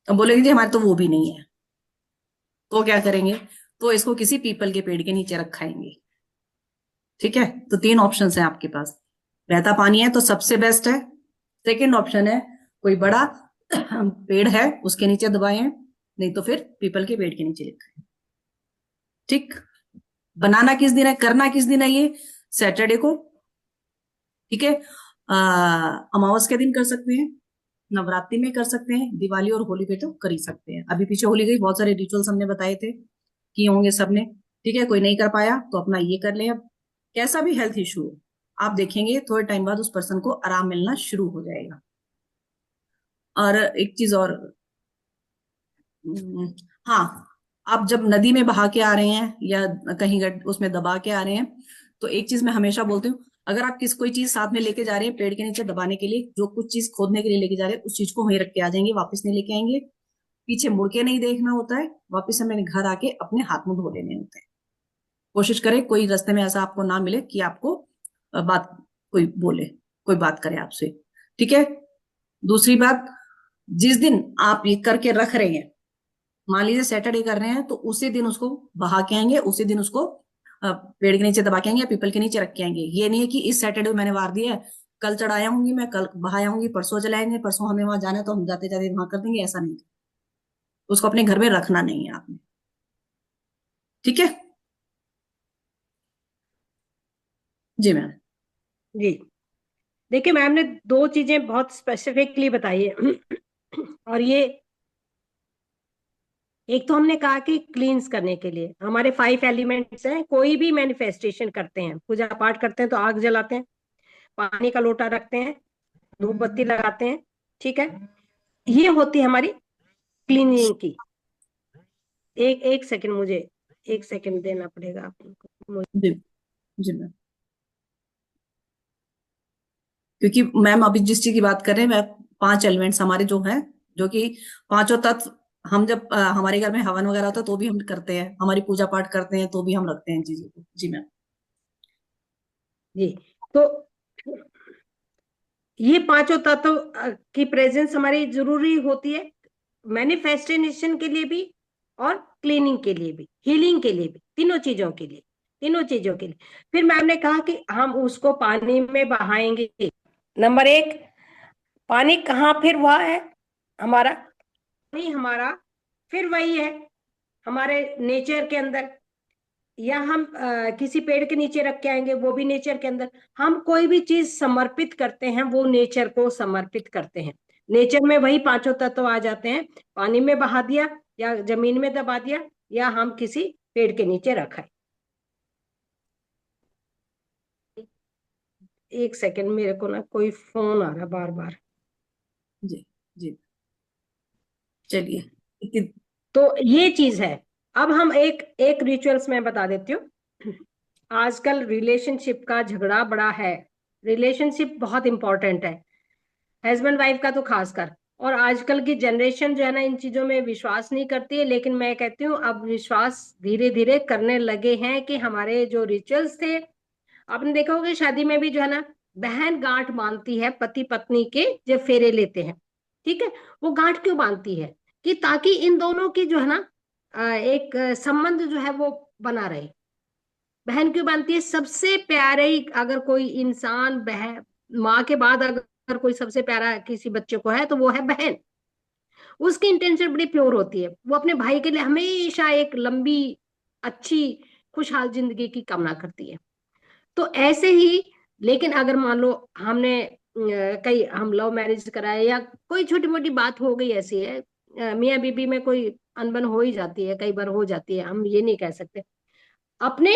अब बोलेंगे जी हमारे तो वो भी नहीं है, तो क्या करेंगे? तो इसको किसी पीपल के पेड़ के नीचे रखाएंगे। ठीक है, तो 3 ऑप्शन है आपके पास। बहता पानी है तो सबसे बेस्ट है। सेकेंड ऑप्शन है कोई बड़ा पेड़ है उसके नीचे दबाए हैं, नहीं तो फिर पीपल के पेड़ के नीचे रखाएं। ठीक, बनाना किस दिन है, करना किस दिन है? ये सैटरडे को। ठीक है, अमावस के दिन कर सकते हैं, नवरात्रि में कर सकते हैं, दिवाली और होली पे तो कर ही सकते हैं। अभी पीछे होली गई, बहुत सारे रिचुअल्स हमने बताए थे, किए होंगे सबने। ठीक है, कोई नहीं कर पाया तो अपना ये कर ले। अब कैसा भी हेल्थ इशू हो, आप देखेंगे थोड़े टाइम बाद उस पर्सन को आराम मिलना शुरू हो जाएगा। और एक चीज और, हम्म, हाँ, आप जब नदी में बहा के आ रहे हैं या कहीं उसमें दबा के आ रहे हैं, तो एक चीज मैं हमेशा बोलती हूँ, अगर आप कोई चीज साथ में लेके जा रहे हैं पेड़ के नीचे दबाने के लिए, जो कुछ चीज खोदने के लिए लेके जा रहे हैं उस चीज को वहीं रख के आ जाएंगे, वापस नहीं लेके आएंगे। पीछे मुड़ के नहीं देखना होता है, वापस हमें घर आके अपने हाथ मुंह धो लेने होते हैं। कोशिश करें कोई रास्ते में ऐसा आपको ना मिले कि आपको बात कोई बोले, कोई बात करे आपसे। ठीक है, दूसरी बात, जिस दिन आप ये करके रख रहे हैं, मान लीजिए सैटरडे कर रहे हैं, तो उसी दिन उसको बहा के आएंगे, उसी दिन उसको पेड़ के नीचे दबा के आएंगे या पीपल के नीचे रख के आएंगे। ये नहीं है कि इस सैटरडे मैंने वार दिया है, कल चढ़ाया हूंगी मैं, कल बहाया हूंगी, परसों चलाएंगे, परसों हमें वहां जाना है तो हम जाते जाते वहां कर देंगे, ऐसा नहीं। उसको अपने घर में रखना नहीं है आपने। ठीक है जी मैम। जी, देखिए मैम ने 2 चीजें बहुत स्पेसिफिकली बताई है और ये, एक तो हमने कहा कि क्लींस करने के लिए हमारे 5 एलिमेंट्स हैं। कोई भी मैनिफेस्टेशन करते हैं, पूजा पाठ करते हैं तो आग जलाते हैं, पानी का लोटा रखते हैं, धूप बत्ती लगाते हैं। ठीक है, ये होती है हमारी क्लीनिंग की। एक एक सेकंड, मुझे 1 सेकंड देना पड़ेगा आपको। जी जी मैम, क्योंकि मैम अभी जिस चीज की बात कर रहे हैं, मैं 5 एलिमेंट्स हमारे जो हैं, जो कि पांचों तत्व, हम जब हमारे घर में हवन वगैरह होता है तो भी हम करते हैं, हमारी पूजा पाठ करते हैं तो भी हम रखते हैं चीजों को। जी मैम। जी, तो ये पांचों तत्व की प्रेजेंस हमारी जरूरी होती है मैनिफेस्टेशन के लिए भी और क्लीनिंग के लिए भी, हीलिंग के लिए भी, तीनों चीजों के लिए, तीनों चीजों के लिए। फिर मैम ने कहा कि हम उसको पानी में बहाएंगे। नंबर 1, पानी कहाँ फिर हुआ है हमारा? पानी हमारा फिर वही है हमारे नेचर के अंदर, या हम किसी पेड़ के नीचे रख के आएंगे, वो भी नेचर के अंदर। हम कोई भी चीज समर्पित करते हैं वो नेचर को समर्पित करते हैं। नेचर में वही पांचों तत्व आ जाते हैं, पानी में बहा दिया या जमीन में दबा दिया या हम किसी पेड़ के नीचे रखा है। 1 सेकंड, मेरे को ना कोई फोन आ रहा बार बार। जी जी, चलिए। तो ये चीज है। अब हम एक एक रिचुअल्स में बता देती हूँ। आजकल रिलेशनशिप का झगड़ा बड़ा है, रिलेशनशिप बहुत इंपॉर्टेंट है, हस्बैंड वाइफ का तो खासकर। और आजकल की जनरेशन जो है ना इन चीजों में विश्वास नहीं करती है, लेकिन मैं कहती हूँ अब विश्वास धीरे धीरे करने लगे हैं कि हमारे जो रिचुअल्स थे, आपने देखा होगा शादी में भी जो है ना बहन गांठ बांधती है पति पत्नी के जब फेरे लेते हैं। ठीक है, वो गांठ क्यों बांधती है? कि ताकि इन दोनों की जो है ना एक संबंध जो है वो बना रहे। बहन क्यों बांधती है? सबसे प्यारे अगर कोई इंसान बहन, माँ के बाद अगर कोई सबसे प्यारा किसी बच्चे को है तो वो है बहन। उसकी इंटेंशन बड़ी प्योर होती है, वो अपने भाई के लिए हमेशा एक लंबी अच्छी खुशहाल जिंदगी की कामना करती है। तो ऐसे ही, लेकिन अगर मान लो हमने कई हम लव मैरिज कराए या कोई छोटी मोटी बात हो गई, ऐसी है मियाँ बीबी में कोई अनबन हो ही जाती है, कई बार हो जाती है, हम ये नहीं कह सकते। अपने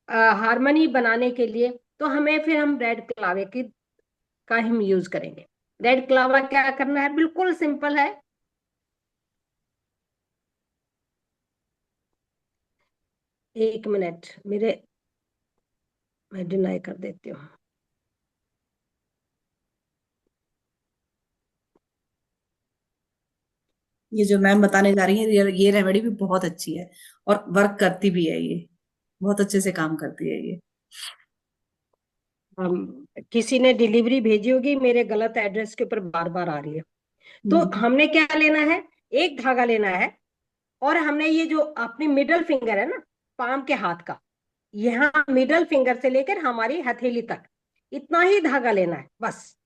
हारमोनी बनाने के लिए तो हमें फिर हम रेड क्लावे की का हम यूज करेंगे। रेड कलावा क्या करना है, बिल्कुल सिंपल है। एक मिनट मेरे, मैं डिनाई कर देती हूँ। ये जो मैम बताने जा रही है ये रेमेडी भी बहुत अच्छी है और वर्क करती भी है, ये बहुत अच्छे से काम करती है ये। किसी ने डिलीवरी भेजी होगी, मेरे गलत एड्रेस के ऊपर बार बार आ रही है। तो हम्म, हमने क्या लेना है, एक धागा लेना है, और हमने ये जो अपनी मिडल फिंगर है ना, पाम के हाथ का, यहाँ मिडल फिंगर से लेकर हमारी हथेली तक इतना ही धागा लेना है बस।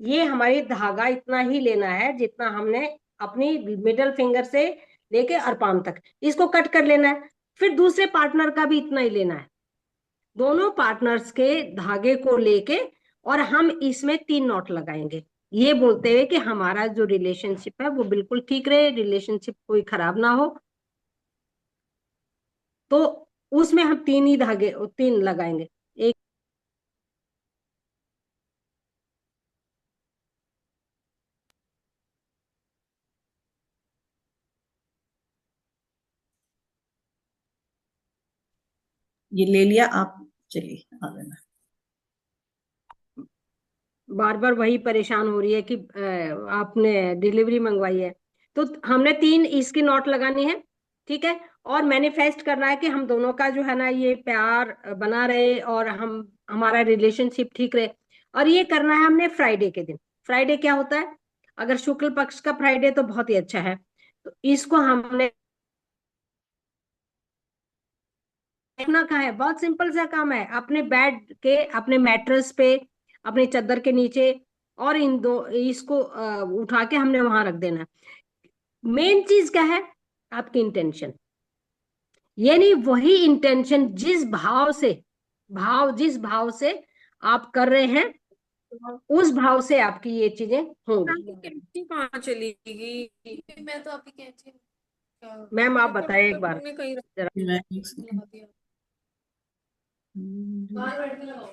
ये हमारी धागा इतना ही लेना है जितना हमने अपनी मिडल फिंगर से लेके और पाम तक, इसको कट कर लेना है। फिर दूसरे पार्टनर का भी इतना ही लेना है, दोनों पार्टनर्स के धागे को लेके, और हम इसमें 3 नॉट लगाएंगे, ये बोलते हुए कि हमारा जो रिलेशनशिप है वो बिल्कुल ठीक रहे, रिलेशनशिप कोई खराब ना हो। तो उसमें हम 3 ही धागे, 3 लगाएंगे। एक, ये ले लिया आप, चलिए आ लेना। बार बार वही परेशान हो रही है कि आपने डिलीवरी मंगवाई है। तो हमने 3 इसकी नॉट लगानी है, ठीक है। और मैनिफेस्ट करना है कि हम दोनों का जो है ना ये प्यार बना रहे, और हमारा रिलेशनशिप ठीक रहे। और ये करना है हमने फ्राइडे के दिन। फ्राइडे क्या होता है, अगर शुक्ल पक्ष का फ्राइडे तो बहुत ही अच्छा है। तो इसको हमने देखना का है, बहुत सिंपल सा काम है, अपने बेड के, अपने मैट्रेस पे, अपने चादर के नीचे, और इन दो इसको उठा के हमने वहां रख देना है। मेन चीज क्या है, आपकी इंटेंशन, यानी वही इंटेंशन जिस भाव से आप कर रहे हैं, उस भाव से आपकी ये चीजें होंगी। कैंची कहाँ चली गई? मैं तो अभी कहती हूँ। मैम आप मेरे को बताएं एक लगा बार तुमने कहीं जरा। मैं एक सेकंड। लगा दिया, बाहर बैठ के लगाओ।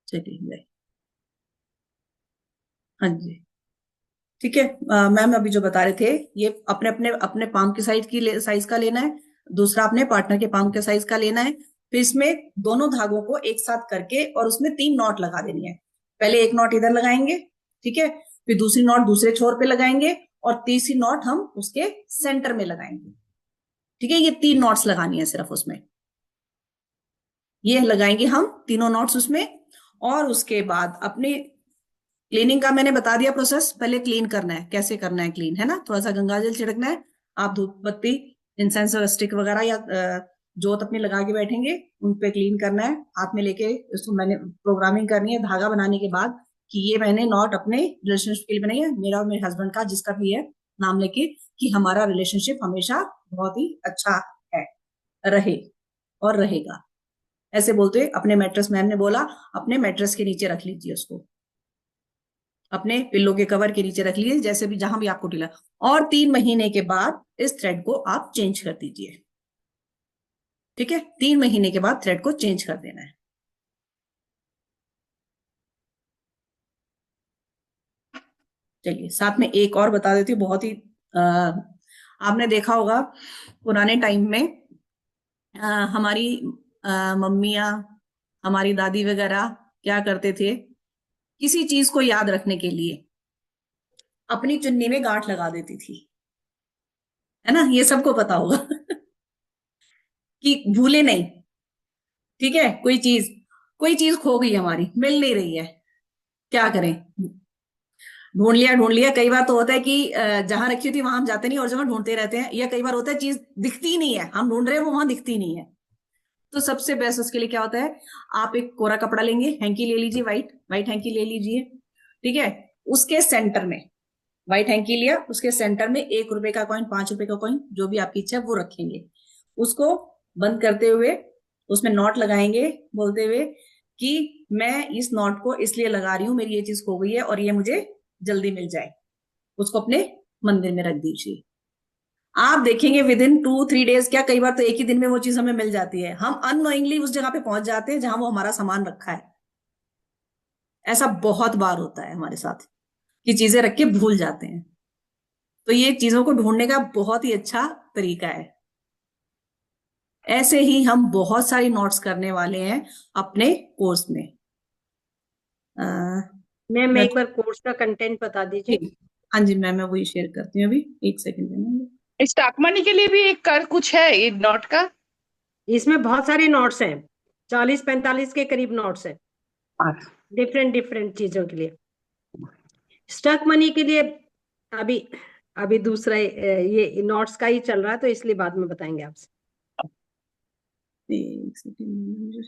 चलिए गए। हाँ जी, ठीक है। मैम अभी जो बता रहे थे, ये अपने अपने अपने पाम की साइज का लेना है, दूसरा अपने पार्टनर के पाम के साइज का लेना है। फिर इसमें दोनों धागों को एक साथ करके और उसमें 3 नॉट लगा देनी है। पहले एक नॉट इधर लगाएंगे, ठीक है, फिर दूसरी नॉट दूसरे छोर पे लगाएंगे और तीसरी नॉट हम उसके सेंटर में लगाएंगे, ठीक है। ये 3 नॉट्स लगानी है सिर्फ उसमें, ये लगाएंगे हम तीनों नॉट्स उसमें। और उसके बाद अपने क्लीनिंग का मैंने बता दिया प्रोसेस, पहले क्लीन करना है, कैसे करना है क्लीन, है ना। थोड़ा सा गंगा जल छिड़कना है, आप धूप बत्ती इंसेंस स्टिक वगैरह या जोत अपनी लगा के बैठेंगे, उन पे क्लीन करना है हाथ में लेके। इसको मैंने प्रोग्रामिंग करनी है धागा बनाने के बाद कि ये मैंने नॉट अपने रिलेशनशिप के लिए बनाई है, मेरा और मेरे हस्बैंड का जिसका भी है नाम लेके, कि हमारा रिलेशनशिप हमेशा बहुत ही अच्छा है, रहे और रहेगा। ऐसे बोलते हुए अपने मैट्रेस, मैम ने बोला अपने मैट्रेस के नीचे रख लीजिए उसको, अपने पिल्लो के कवर के नीचे रख लीजिए, जैसे भी जहां भी आपको ढीला। और 3 महीने के बाद इस थ्रेड को आप चेंज कर दीजिए, ठीक है। 3 महीने के बाद थ्रेड को चेंज कर देना है। चलिए साथ में एक और बता देती हूँ, बहुत ही आपने देखा होगा पुराने टाइम में हमारी मम्मियाँ, हमारी दादी वगैरह क्या करते थे, किसी चीज को याद रखने के लिए अपनी चुन्नी में गांठ लगा देती थी, है ना, ये सबको पता होगा कि भूले नहीं, ठीक है। कोई चीज खो गई हमारी, मिल नहीं रही है, क्या करें, ढूंढ लिया। कई बार तो होता है कि जहां रखी थी वहां हम जाते नहीं और जगह ढूंढते रहते हैं, या कई बार होता है चीज दिखती ही नहीं है, हम ढूंढ रहे हैं वो वहां दिखती नहीं है। तो सबसे बेस्ट उसके लिए क्या होता है, आप एक कोरा कपड़ा लेंगे, हैंकी ले लीजिए, व्हाइट व्हाइट हैंकी ले लीजिए, ठीक है। उसके सेंटर में व्हाइट हैंकी लिया, उसके सेंटर में 1 रुपए का कॉइन, 5 रुपए का कॉइन, जो भी आपकी इच्छा है वो रखेंगे। उसको बंद करते हुए उसमें नॉट लगाएंगे, बोलते हुए कि मैं इस नॉट को इसलिए लगा रही हूं, मेरी ये चीज खो गई है और ये मुझे जल्दी मिल जाए। उसको अपने मंदिर में रख दीजिए। आप देखेंगे विद इन 2-3 डेज, क्या कई बार तो एक ही दिन में वो चीज हमें मिल जाती है, हम अननोइंगली उस जगह पे पहुंच जाते हैं जहां वो हमारा सामान रखा है। ऐसा बहुत बार होता है हमारे साथ कि चीजें रख के भूल जाते हैं। तो ये चीजों को ढूंढने का बहुत ही अच्छा तरीका है। ऐसे ही हम बहुत सारी नोट्स करने वाले हैं अपने कोर्स में। मैम मैं एक बार कोर्स का कंटेंट बता दीजिए। हाँ जी मैम, मैं वही शेयर करती हूँ अभी, एक सेकंड में। स्टॉक मनी के लिए भी एक कर कुछ है ये नोट का? इसमें बहुत सारे नोट्स हैं, 40-45 के करीब नोट्स हैं, डिफरेंट डिफरेंट चीजों के लिए। स्टॉक मनी के लिए अभी अभी दूसरा ये नोट्स का ही चल रहा है, तो इसलिए बाद में बताएंगे आपसे। एक सेकंड।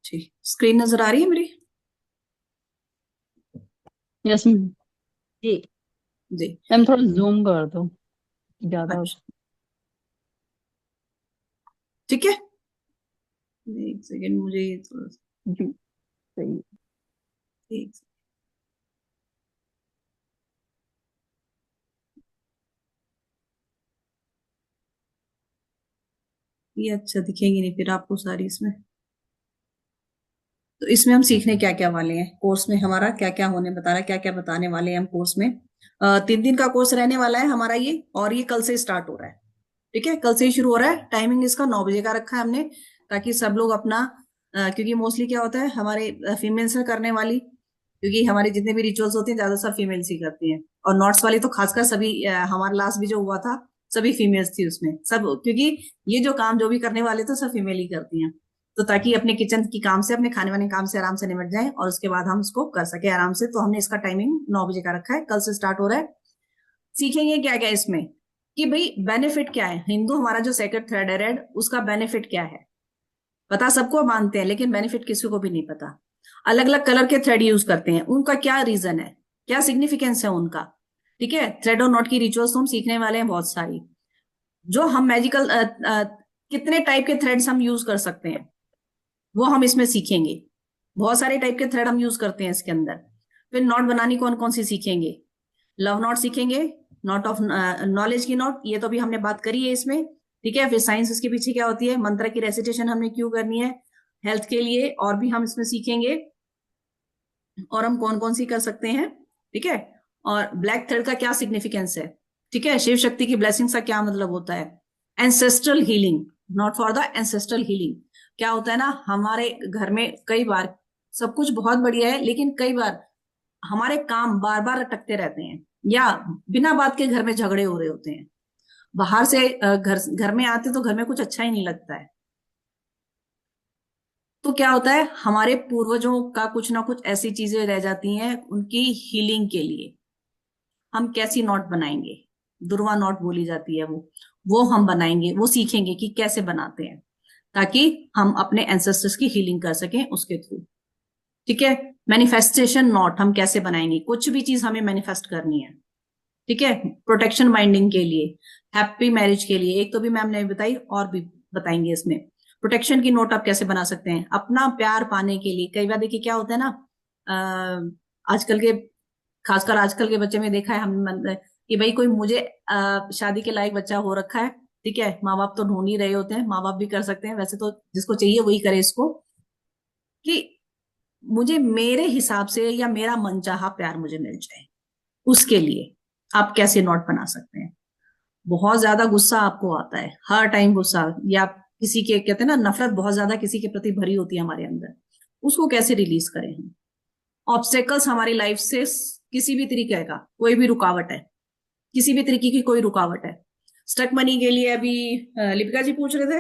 जी, स्क्रीन नजर आ रही है मेरी? Yes ma'am. जी जी मैम थोड़ा जूम कर दो, ज्यादा अच्छा, ठीक है। एक सेकंड, मुझे ये थोड़ा जी सही। एक ये अच्छा दिखेंगी नहीं फिर आपको सारी इसमें। तो इसमें हम सीखने क्या क्या वाले हैं, कोर्स में हमारा क्या क्या होने बता रहा है, क्या क्या बताने वाले हैं हम कोर्स में। 3 दिन का कोर्स रहने वाला है हमारा ये, और ये कल से स्टार्ट हो रहा है। ठीक है, कल से ही शुरू हो रहा है। टाइमिंग इसका 9 बजे का रखा है हमने, ताकि सब लोग अपना क्योंकि मोस्टली क्या होता है हमारे फीमेल्स है करने वाली, क्योंकि हमारे जितने भी रिचुअल्स होते हैं ज्यादातर फीमेल्स ही करती हैं। और नॉट्स वाली तो खासकर सभी, हमारा लास्ट भी जो हुआ था सभी फीमेल्स थी उसमें सब, क्योंकि ये जो काम जो भी करने वाले तो सब फीमेल ही करती हैं। तो ताकि अपने किचन की काम से, अपने खाने वाने काम से आराम से निपट जाए और उसके बाद हम इसको कर सके आराम से, तो हमने इसका टाइमिंग 9 बजे का रखा है, कल से स्टार्ट हो रहा है। सीखेंगे क्या क्या इसमें, कि भाई बेनिफिट क्या है, हिंदू हमारा जो सेक्रेड थ्रेड है रेड, उसका बेनिफिट क्या है। पता सबको मानते हैं, लेकिन बेनिफिट किसी को भी नहीं पता। अलग अलग कलर के थ्रेड यूज करते हैं, उनका क्या रीजन है, क्या सिग्निफिकेंस है उनका। ठीक है, थ्रेड और नॉट की रिचुअल्स तो हम सीखने वाले हैं बहुत सारी। जो हम मैजिकल कितने टाइप के थ्रेड्स हम यूज कर सकते हैं वो हम इसमें सीखेंगे। बहुत सारे टाइप के थ्रेड हम यूज करते हैं इसके अंदर। फिर नॉट बनानी कौन कौन सी सीखेंगे, लव नॉट सीखेंगे, नॉट ऑफ नॉलेज की नॉट, ये तो भी हमने बात करी है इसमें। ठीक है, फिर साइंस इसके पीछे क्या होती है, मंत्र की रेसिटेशन हमने क्यों करनी है हेल्थ के लिए, और भी हम इसमें सीखेंगे, और हम कौन कौन सी कर सकते हैं। ठीक है, और ब्लैक थ्रेड का क्या सिग्निफिकेंस है। ठीक है, शिव शक्ति की ब्लेसिंग्स का क्या मतलब होता है। Ancestral healing, not for the ancestral healing, क्या होता है ना हमारे घर में कई बार सब कुछ बहुत बढ़िया है, लेकिन कई बार हमारे काम बार बार अटकते रहते हैं, या बिना बात के घर में झगड़े हो रहे होते हैं। बाहर से घर घर में आते तो घर में कुछ अच्छा ही नहीं लगता है। तो क्या होता है, हमारे पूर्वजों का कुछ ना कुछ ऐसी चीजें रह जाती हैं, उनकी हीलिंग के लिए हम कैसी नॉट बनाएंगे, दुर्वा नॉट बोली जाती है वो हम बनाएंगे, वो सीखेंगे कि कैसे बनाते हैं, ताकि हम अपने एंसेस्टर्स की हीलिंग कर सकें उसके थ्रू। ठीक है, मैनिफेस्टेशन नॉट हम कैसे बनाएंगे, कुछ भी चीज हमें मैनिफेस्ट करनी है। ठीक है, प्रोटेक्शन बाइंडिंग के लिए, हैप्पी मैरिज के लिए, एक तो भी मैम ने बताई और भी बताएंगे इसमें। प्रोटेक्शन की नोट आप कैसे बना सकते हैं अपना प्यार पाने के लिए। कई बार देखिए क्या होता है ना, आजकल के, खासकर आजकल के बच्चे में देखा है हम कि भाई कोई मुझे शादी के लायक बच्चा हो रखा है। ठीक है, माँ बाप तो ढूंढ ही रहे होते हैं, माँ बाप भी कर सकते हैं वैसे तो, जिसको चाहिए वही करे इसको, कि मुझे मेरे हिसाब से या मेरा मनचाहा प्यार मुझे मिल जाए, उसके लिए आप कैसे नोट बना सकते हैं। बहुत ज्यादा गुस्सा आपको आता है, हर टाइम गुस्सा, या किसी के कहते हैं ना नफरत बहुत ज्यादा किसी के प्रति भरी होती है हमारे अंदर, उसको कैसे रिलीज करें हम। ऑब्स्टेकल्स हमारी लाइफ से किसी भी तरीके का कोई भी रुकावट है, किसी भी तरीके की कोई रुकावट है। स्टक मनी के लिए अभी लिपिका जी पूछ रहे थे,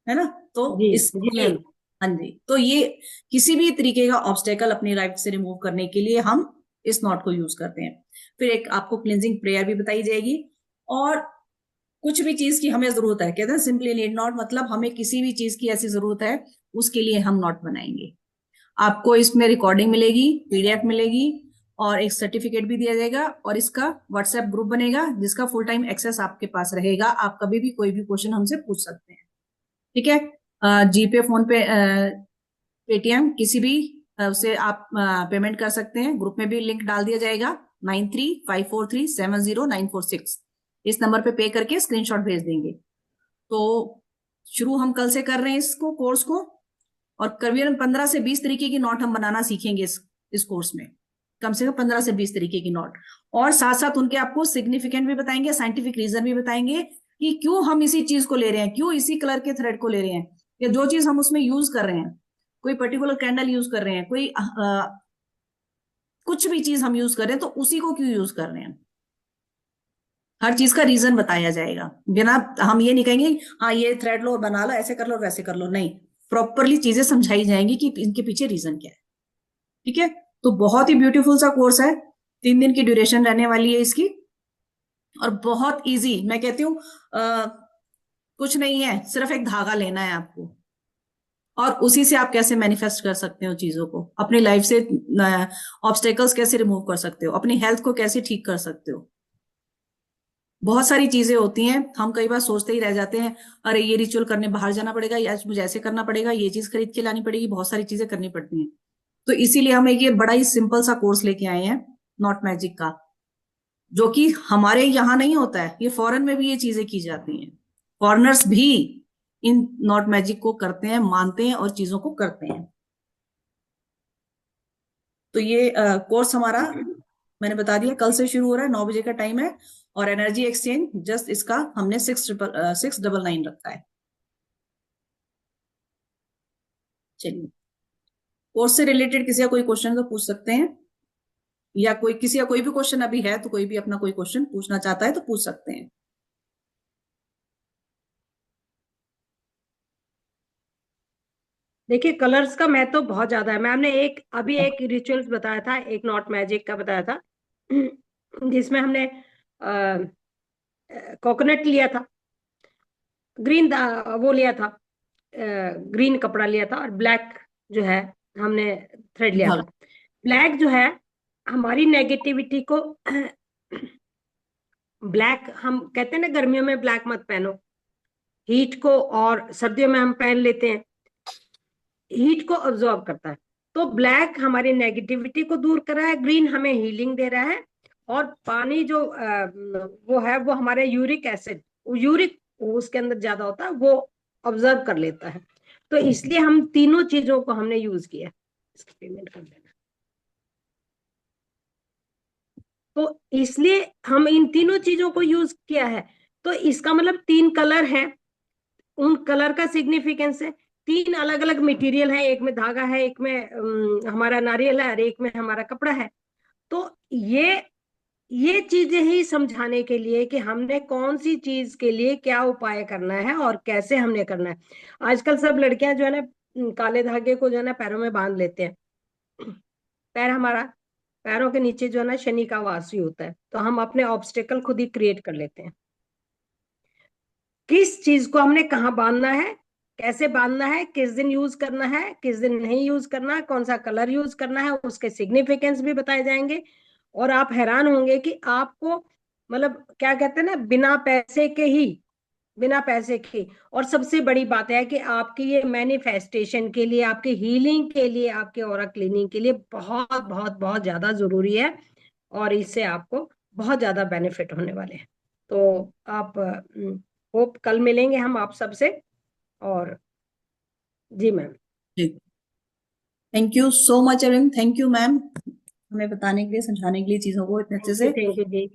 है ना, तो जी इसके जी लिए, मैम। हाँ जी, तो ये किसी भी तरीके का ऑब्स्टेकल अपनी लाइफ से रिमूव करने के लिए हम इस नॉट को यूज करते हैं। फिर एक आपको क्लिंजिंग प्रेयर भी बताई जाएगी, और कुछ भी चीज की हमें जरूरत है, कहते हैं सिंपली नीड नॉट, मतलब हमें किसी भी चीज की ऐसी जरूरत है उसके लिए हम नोट बनाएंगे। आपको इसमें रिकॉर्डिंग मिलेगी, पीडीएफ मिलेगी और एक सर्टिफिकेट भी दिया जाएगा और इसका व्हाट्सएप ग्रुप बनेगा जिसका फुल टाइम एक्सेस आपके पास रहेगा। आप कभी भी कोई भी क्वेश्चन हमसे पूछ सकते हैं, ठीक है। जीपे, फोन पे, पेटीएम, किसी भी से आप पेमेंट कर सकते हैं। ग्रुप में भी लिंक डाल दिया जाएगा 9354370946। इस नंबर पे पे करके स्क्रीनशॉट भेज देंगे। तो शुरू हम कल से कर रहे हैं इसको, कोर्स को, और करीबन 15 से 20 तरीके की नोट हम बनाना सीखेंगे इस कोर्स में, कम से कम 15 से 20 तरीके की नोट। और साथ साथ उनके आपको सिग्निफिकेंट भी बताएंगे, साइंटिफिक रीजन भी बताएंगे कि क्यों हम इसी चीज को ले रहे हैं, क्यों इसी कलर के थ्रेड को ले रहे हैं, या जो चीज हम उसमें यूज कर रहे हैं, कोई पर्टिकुलर कैंडल यूज कर रहे हैं, कोई कुछ भी चीज हम यूज कर रहे हैं तो उसी को क्यों यूज कर रहे हैं, हर चीज का रीजन बताया जाएगा। बिना, हम ये नहीं कहेंगे हाँ ये थ्रेड लो और बना लो, ऐसे कर लो वैसे कर लो, नहीं, प्रॉपरली चीजें समझाई जाएंगी कि इनके पीछे रीजन क्या है, ठीक है। तो बहुत ही ब्यूटीफुल सा कोर्स है, 3 दिन की ड्यूरेशन रहने वाली है इसकी, और बहुत इजी, मैं कहती हूँ कुछ नहीं है, सिर्फ एक धागा लेना है आपको और उसी से आप कैसे मैनिफेस्ट कर सकते हो चीजों को, अपनी लाइफ से ऑब्स्टेकल्स कैसे रिमूव कर सकते हो, अपनी हेल्थ को कैसे ठीक कर सकते हो। बहुत सारी चीजें होती हैं, हम कई बार सोचते ही रह जाते हैं, अरे ये रिचुअल करने बाहर जाना पड़ेगा, या मुझे ऐसे करना पड़ेगा, ये चीज खरीद के लानी पड़ेगी, बहुत सारी चीजें करनी पड़ती हैं। तो इसीलिए हम एक ये बड़ा ही सिंपल सा कोर्स लेके आए हैं नॉट मैजिक का, जो कि हमारे यहाँ नहीं होता है, ये फॉरेन में भी ये चीजें की जाती हैं। फॉरेनर्स भी इन नॉट मैजिक को करते हैं, मानते हैं और चीजों को करते हैं। तो ये कोर्स हमारा मैंने बता दिया कल से शुरू हो रहा है, 9 बजे का टाइम है, और एनर्जी एक्सचेंज जस्ट इसका हमने 699 रखा है। चलिए, कोर्स से रिलेटेड किसी का कोई क्वेश्चन तो पूछ सकते हैं, या कोई किसी का कोई भी क्वेश्चन अभी है तो कोई भी अपना कोई क्वेश्चन पूछना चाहता है तो पूछ सकते हैं। देखिए कलर्स का मैं तो बहुत ज्यादा है। मैम ने अभी एक रिचुअल्स बताया था, एक नॉट मैजिक का बताया था जिसमें हमने कोकोनट लिया था, ग्रीन वो लिया था, ग्रीन कपड़ा लिया था, और ब्लैक जो है हमने थ्रेड लिया था। ब्लैक जो है हमारी नेगेटिविटी को ब्लैक, हम कहते हैं ना गर्मियों में ब्लैक मत पहनो, हीट को, और सर्दियों में हम पहन लेते हैं, हीट को ऑब्जॉर्व करता है। तो ब्लैक हमारी नेगेटिविटी को दूर कर रहा है, ग्रीन हमें हीलिंग दे रहा है, और पानी जो वो है वो हमारे यूरिक एसिड, यूरिक उसके अंदर ज्यादा होता है, वो ऑब्जर्व कर लेता है। तो इसलिए हम तीनों चीजों को हमने यूज किया। इसकी पेमेंट कर देना। तो इसलिए हम इन तीनों चीजों को यूज किया है। तो इसका मतलब 3 कलर है, उन कलर का सिग्निफिकेंस है। 3 अलग अलग मटेरियल है, एक में धागा है, एक में हमारा नारियल है, और एक में हमारा कपड़ा है। तो ये चीजें ही समझाने के लिए कि हमने कौन सी चीज के लिए क्या उपाय करना है और कैसे हमने करना है। आजकल सब लड़कियां जो है ना काले धागे को जो है ना पैरों में बांध लेते हैं। पैरों के नीचे जो है ना शनि का वास भी होता है, तो हम अपने ऑब्स्टेकल खुद ही क्रिएट कर लेते हैं। किस चीज को हमने कहाँ बांधना है, कैसे बांधना है, किस दिन यूज करना है, किस दिन नहीं यूज करना है, कौन सा कलर यूज करना है, उसके सिग्निफिकेंस भी बताए जाएंगे। और आप हैरान होंगे कि आपको, मतलब क्या कहते हैं ना, बिना पैसे के, और सबसे बड़ी बात है कि आपकी ये मैनिफेस्टेशन के लिए, आपकी हीलिंग के लिए, आपके ऑरा क्लीनिंग के लिए बहुत बहुत बहुत ज्यादा जरूरी है, और इससे आपको बहुत ज्यादा बेनिफिट होने वाले हैं। तो आप होप कल मिलेंगे हम आप सबसे। और जी ma'am, thank you so much everyone, thank you ma'am हमें बताने के लिए, समझाने के लिए चीजों को इतने अच्छे से। थैंक यू जी,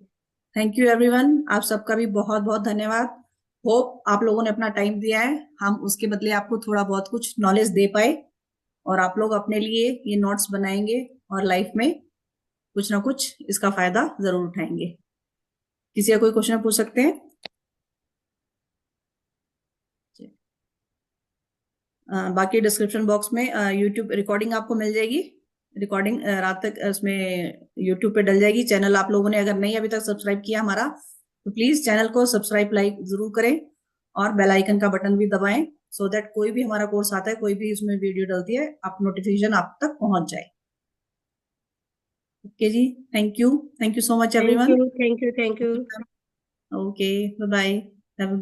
थैंक यू एवरीवन, आप सबका भी बहुत बहुत धन्यवाद। होप आप लोगों ने अपना टाइम दिया है, हम उसके बदले आपको थोड़ा बहुत कुछ नॉलेज दे पाए, और आप लोग अपने लिए ये नोट्स बनाएंगे और लाइफ में कुछ ना कुछ इसका फायदा जरूर उठाएंगे। किसी का कोई क्वेश्चन पूछ सकते हैं? बाकी डिस्क्रिप्शन बॉक्स में यूट्यूब रिकॉर्डिंग आपको मिल जाएगी, रिकॉर्डिंग रात तक उसमें यूट्यूब पे डल जाएगी। चैनल आप लोगों ने अगर नहीं अभी तक सब्सक्राइब किया हमारा तो प्लीज चैनल को सब्सक्राइब लाइक जरूर करें और बेल आइकन का बटन भी दबाएं, सो दैट कोई भी हमारा कोर्स आता है, कोई भी उसमें वीडियो डलती है, आप नोटिफिकेशन आप तक पहुंच जाए। ओके जी, thank you so much thank everyone. You, thank you, thank you. Okay, bye bye, have a